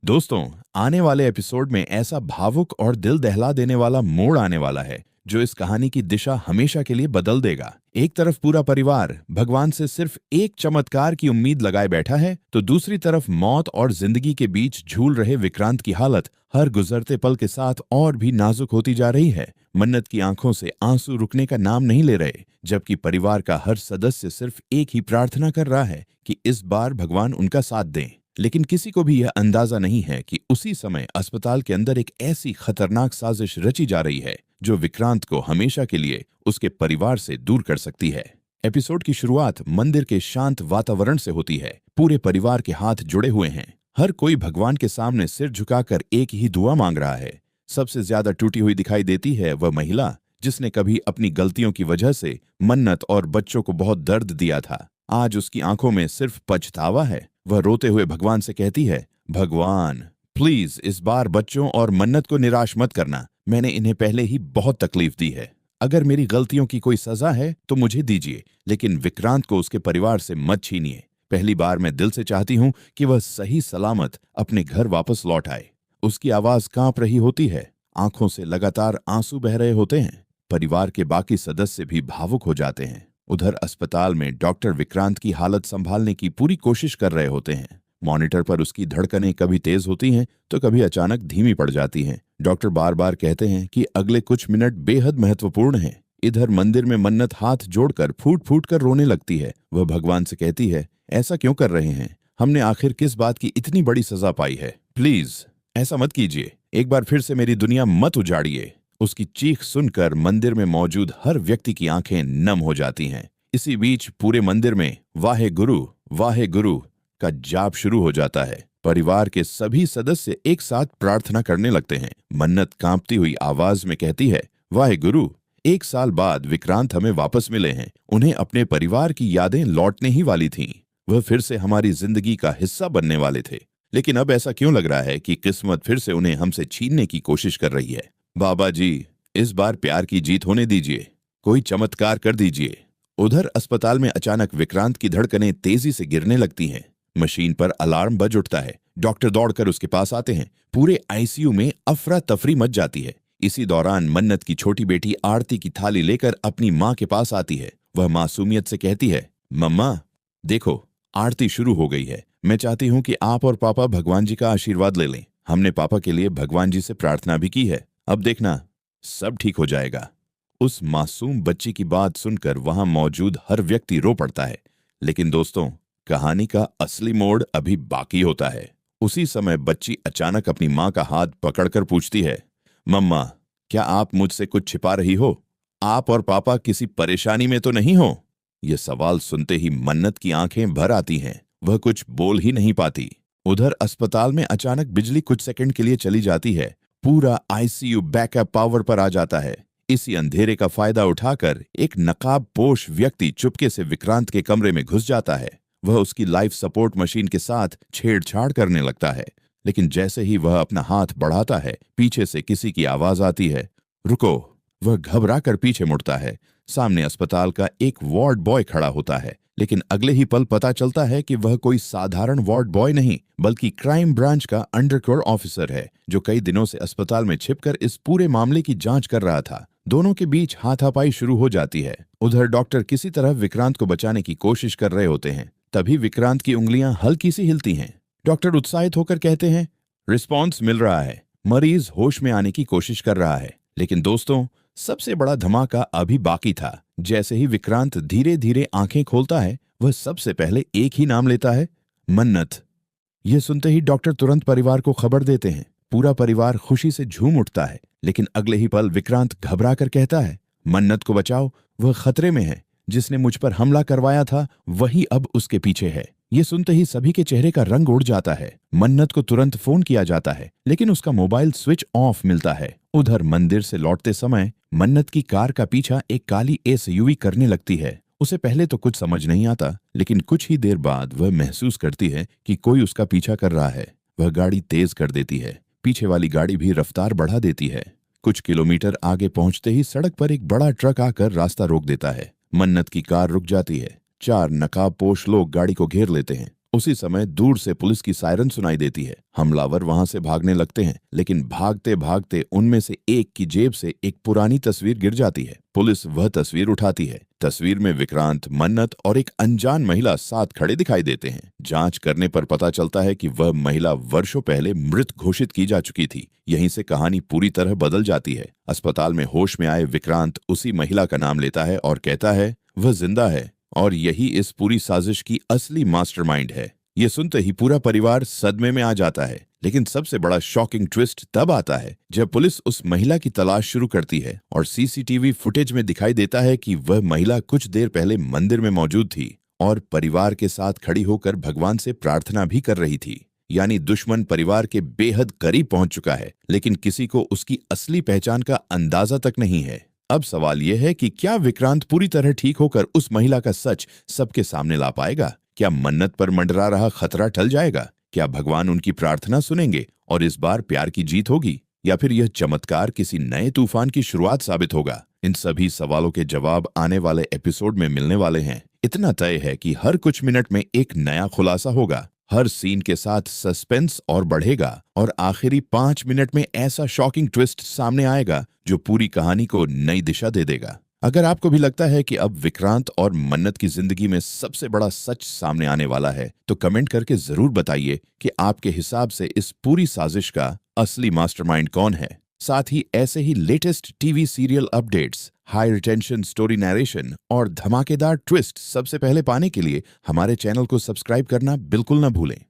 दोस्तों, आने वाले एपिसोड में ऐसा भावुक और दिल दहला देने वाला मोड़ आने वाला है जो इस कहानी की दिशा हमेशा के लिए बदल देगा। एक तरफ पूरा परिवार भगवान से सिर्फ एक चमत्कार की उम्मीद लगाए बैठा है, तो दूसरी तरफ मौत और जिंदगी के बीच झूल रहे विक्रांत की हालत हर गुजरते पल के साथ और भी नाजुक होती जा रही है। मन्नत की आंखों से आंसू रुकने का नाम नहीं ले रहे, जबकि परिवार का हर सदस्य सिर्फ एक ही प्रार्थना कर रहा है कि इस बार भगवान उनका साथ दें। लेकिन किसी को भी यह अंदाजा नहीं है कि उसी समय अस्पताल के अंदर एक ऐसी खतरनाक साजिश रची जा रही है जो विक्रांत को हमेशा के लिए उसके परिवार से दूर कर सकती है। एपिसोड की शुरुआत मंदिर के शांत वातावरण से होती है। पूरे परिवार के हाथ जुड़े हुए हैं। हर कोई भगवान के सामने सिर झुकाकर एक ही दुआ मांग रहा है। सबसे ज्यादा टूटी हुई दिखाई देती है वह महिला जिसने कभी अपनी गलतियों की वजह से मन्नत और बच्चों को बहुत दर्द दिया था। आज उसकी आंखों में सिर्फ पछतावा है। वह रोते हुए भगवान से कहती है, भगवान प्लीज इस बार बच्चों और मन्नत को निराश मत करना। मैंने इन्हें पहले ही बहुत तकलीफ दी है। अगर मेरी गलतियों की कोई सजा है तो मुझे दीजिए, लेकिन विक्रांत को उसके परिवार से मत छीनिए। पहली बार मैं दिल से चाहती हूँ कि वह सही सलामत अपने घर वापस लौट आए। उसकी आवाज कांप रही होती है, आंखों से लगातार आंसू बह रहे होते हैं। परिवार के बाकी सदस्य भी भावुक हो जाते हैं। उधर अस्पताल में डॉक्टर विक्रांत की हालत संभालने की पूरी कोशिश कर रहे होते हैं। मॉनिटर पर उसकी धड़कनें कभी तेज होती हैं तो कभी अचानक धीमी पड़ जाती हैं। डॉक्टर बार बार कहते हैं कि अगले कुछ मिनट बेहद महत्वपूर्ण हैं। इधर मंदिर में मन्नत हाथ जोड़कर फूट फूट कर रोने लगती है। वह भगवान से कहती है, ऐसा क्यों कर रहे हैं? हमने आखिर किस बात की इतनी बड़ी सजा पाई है? प्लीज ऐसा मत कीजिए। एक बार फिर से मेरी दुनिया मत उजाड़िए। उसकी चीख सुनकर मंदिर में मौजूद हर व्यक्ति की आंखें नम हो जाती हैं। इसी बीच पूरे मंदिर में वाहे गुरु का जाप शुरू हो जाता है। परिवार के सभी सदस्य एक साथ प्रार्थना करने लगते हैं। मन्नत कांपती हुई आवाज में कहती है, वाहे गुरु, 1 साल बाद विक्रांत हमें वापस मिले हैं। उन्हें अपने परिवार की यादें लौटने ही वाली थीं। वह फिर से हमारी जिंदगी का हिस्सा बनने वाले थे। लेकिन अब ऐसा क्यों लग रहा है कि किस्मत फिर से उन्हें हमसे छीनने की कोशिश कर रही है? बाबा जी, इस बार प्यार की जीत होने दीजिए। कोई चमत्कार कर दीजिए। उधर अस्पताल में अचानक विक्रांत की धड़कनें तेजी से गिरने लगती हैं। मशीन पर अलार्म बज उठता है। डॉक्टर दौड़कर उसके पास आते हैं। पूरे आईसीयू में अफरा तफरी मच जाती है। इसी दौरान मन्नत की छोटी बेटी आरती की थाली लेकर अपनी माँ के पास आती है। वह मासूमियत से कहती है, मम्मा देखो, आरती शुरू हो गई है। मैं चाहती हूँ कि आप और पापा भगवान जी का आशीर्वाद ले लें। हमने पापा के लिए भगवान जी से प्रार्थना भी की है। अब देखना, सब ठीक हो जाएगा। उस मासूम बच्ची की बात सुनकर वहां मौजूद हर व्यक्ति रो पड़ता है। लेकिन दोस्तों, कहानी का असली मोड़ अभी बाकी होता है। उसी समय बच्ची अचानक अपनी मां का हाथ पकड़कर पूछती है, मम्मा, क्या आप मुझसे कुछ छिपा रही हो? आप और पापा किसी परेशानी में तो नहीं हो? यह सवाल सुनते ही मन्नत की आंखें भर आती हैं। वह कुछ बोल ही नहीं पाती। उधर अस्पताल में अचानक बिजली कुछ सेकंड के लिए चली जाती है। पूरा आईसीयू बैकअप पावर पर आ जाता है। इसी अंधेरे का फायदा उठाकर एक नकाबपोश व्यक्ति चुपके से विक्रांत के कमरे में घुस जाता है। वह उसकी लाइफ सपोर्ट मशीन के साथ छेड़छाड़ करने लगता है। लेकिन जैसे ही वह अपना हाथ बढ़ाता है, पीछे से किसी की आवाज आती है, रुको। वह घबराकर पीछे मुड़ता है। सामने अस्पताल का एक वार्ड बॉय खड़ा होता है। लेकिन अगले ही पल पता चलता है कि वह कोई साधारण वार्ड बॉय नहीं, बल्कि क्राइम ब्रांच का अंडरकवर ऑफिसर है, जो कई दिनों से अस्पताल में छिपकर इस पूरे मामले की जांच कर रहा था। दोनों के बीच हाथापाई शुरू हो जाती है। उधर डॉक्टर किसी तरह विक्रांत को बचाने की कोशिश कर रहे होते हैं। तभी विक्रांत की उंगलियां हल्की सी हिलती हैं। डॉक्टर उत्साहित होकर कहते हैं, रिस्पॉन्स मिल रहा है, मरीज होश में आने की कोशिश कर रहा है। लेकिन दोस्तों, सबसे बड़ा धमाका अभी बाकी था। जैसे ही विक्रांत धीरे धीरे आंखें खोलता है, वह सबसे पहले एक ही नाम लेता है, मन्नत। यह सुनते ही डॉक्टर तुरंत परिवार को खबर देते हैं। पूरा परिवार खुशी से झूम उठता है। लेकिन अगले ही पल विक्रांत घबरा कर कहता है, मन्नत को बचाओ, वह खतरे में है। जिसने मुझ पर हमला करवाया था वही अब उसके पीछे है। ये सुनते ही सभी के चेहरे का रंग उड़ जाता है। मन्नत को तुरंत फोन किया जाता है, लेकिन उसका मोबाइल स्विच ऑफ मिलता है। उधर मंदिर से लौटते समय मन्नत की कार का पीछा एक काली एसयूवी करने लगती है। उसे पहले तो कुछ समझ नहीं आता, लेकिन कुछ ही देर बाद वह महसूस करती है कि कोई उसका पीछा कर रहा है। वह गाड़ी तेज कर देती है। पीछे वाली गाड़ी भी रफ्तार बढ़ा देती है। कुछ किलोमीटर आगे पहुंचते ही सड़क पर एक बड़ा ट्रक आकर रास्ता रोक देता है। मन्नत की कार रुक जाती है। 4 नकाबपोश लोग गाड़ी को घेर लेते हैं उसी समय दूर से पुलिस की सायरन सुनाई देती है। हमलावर वहां से भागने लगते हैं, लेकिन भागते भागते उनमें से एक की जेब से एक पुरानी तस्वीर गिर जाती है। पुलिस वह तस्वीर उठाती है। तस्वीर में विक्रांत, मन्नत और एक अनजान महिला साथ खड़े दिखाई देते हैं। जांच करने पर पता चलता है कि वह महिला वर्षों पहले मृत घोषित की जा चुकी थी। यहीं से कहानी पूरी तरह बदल जाती है। अस्पताल में होश में आए विक्रांत उसी महिला का नाम लेता है और कहता है वह जिंदा है और यही इस पूरी साजिश की असली मास्टरमाइंड है। ये सुनते ही पूरा परिवार सदमे में आ जाता है। लेकिन सबसे बड़ा शॉकिंग ट्विस्ट तब आता है जब पुलिस उस महिला की तलाश शुरू करती है और सीसीटीवी फुटेज में दिखाई देता है कि वह महिला कुछ देर पहले मंदिर में मौजूद थी और परिवार के साथ खड़ी होकर भगवान से प्रार्थना भी कर रही थी। यानी दुश्मन परिवार के बेहद करीब पहुंच चुका है, लेकिन किसी को उसकी असली पहचान का अंदाजा तक नहीं है। अब सवाल यह है कि क्या विक्रांत पूरी तरह ठीक होकर उस महिला का सच सबके सामने ला पाएगा? क्या मन्नत पर मंडरा रहा खतरा टल जाएगा? क्या भगवान उनकी प्रार्थना सुनेंगे और इस बार प्यार की जीत होगी? या फिर यह चमत्कार किसी नए तूफान की शुरुआत साबित होगा? इन सभी सवालों के जवाब आने वाले एपिसोड में मिलने वाले हैं। इतना तय है कि हर कुछ मिनट में एक नया खुलासा होगा। हर सीन के साथ सस्पेंस और बढ़ेगा और आखिरी 5 मिनट में ऐसा शॉकिंग ट्विस्ट सामने आएगा जो पूरी कहानी को नई दिशा दे देगा। अगर आपको भी लगता है कि अब विक्रांत और मन्नत की जिंदगी में सबसे बड़ा सच सामने आने वाला है, तो कमेंट करके जरूर बताइए कि आपके हिसाब से इस पूरी साजिश का असली मास्टरमाइंड कौन है। साथ ही ऐसे ही latest TV serial updates, high retention story narration और धमाकेदार ट्विस्ट सबसे पहले पाने के लिए हमारे चैनल को सब्सक्राइब करना बिल्कुल न भूलें।